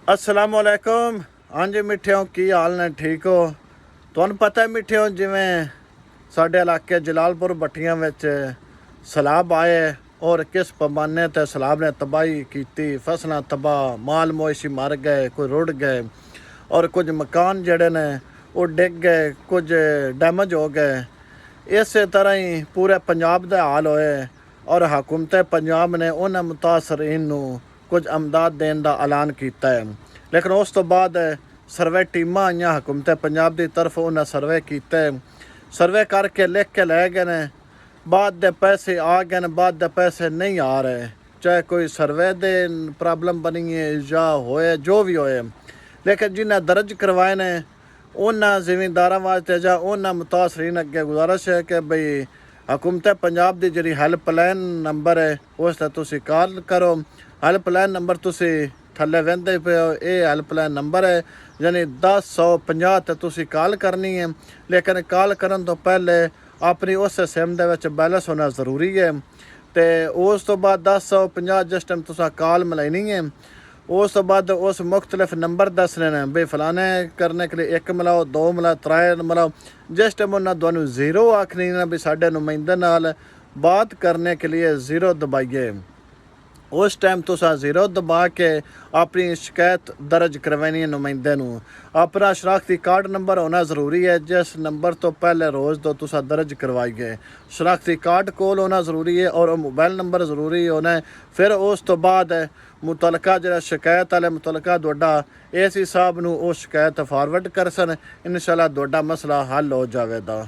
अस्सलाम वालेकुम। हाँ जी मिठियों, की हाल ने? ठीक हो? तुहानू पता है मिठियों, जिमें साढ़े इलाके जलालपुर भट्टियां विच सैलाब आए और किस पैमाने ते सैलाब ने तबाही की, फसलां तबाह, माल मवेशी मर गए, कोई रुड़ गए और कुछ मकान जड़े ने वो डिग गए, कुछ डैमेज हो गए। इस तरह ही पूरे पंजाब दे हाल होए और हुकूमत पंजाब ने उन्हें मुतासरीन नू कुछ अमदाद देने का ऐलान किया है। लेकिन उस तो बाद सर्वे टीमां आईयां हुकूमत पंजाब की तरफ, उन्हें सर्वे किए, सर्वे करके लिख के लै गए ने। बाद दे पैसे आ गए ने, बाद दे पैसे नहीं आ रहे, चाहे कोई सर्वे दे प्रॉब्लम बनी है या होए जो भी होए। लेकिन जिन्हें दर्ज करवाए ने उन्होंने जिमींदारों वास्ते या उन्होंने मुतासरीन अगे गुजारिश है कि बई हुकूमत पंजाब की जी हैल्पलाइन नंबर है उस ते तुसी कॉल करो। हैल्पलाइन नंबर तुसी थल्ले वहदे पे हो, ये हैल्पलाइन नंबर है, यानी 10-150 ते तुसी कॉल करनी है। लेकिन कॉल करन तो पहले अपनी उस सिम दे विच बैलेंस होना ज़रूरी है। तो उस तो बाद 10-150 जिस टाइम तुसा कॉल मिलानी है, उस तो बाद उस मुख्तलिफ नंबर दसने ने, भाई फलाने करने के लिए 1 मिलाओ, 2 मिलाओ, 3 मिलाओ। जिस टाइम उन्हें दोनों 0 आखनी ना, भी साढ़े नुमाइंदे नाल बात करने के लिए 0 दबाइए। उस टाइम तुसा 0 दबा के अपनी शिकायत दर्ज करवानी है नुमाइंदे नू। अपना शनाख्ती कार्ड नंबर होना ज़रूरी है, जिस नंबर तो पहले रोज़ तो तुसा दर्ज करवाइए। शनाख्ती कार्ड कोल होना ज़रूरी है और मोबाइल नंबर ज़रूरी होना है। फिर उस तो बाद मुतलका जो शिकायत वाले मुतलका दोडा एसी साहब नू वो शिकायत फॉरवर्ड कर सन। इंशाल्लाह दोडा मसला हल हो जाएगा।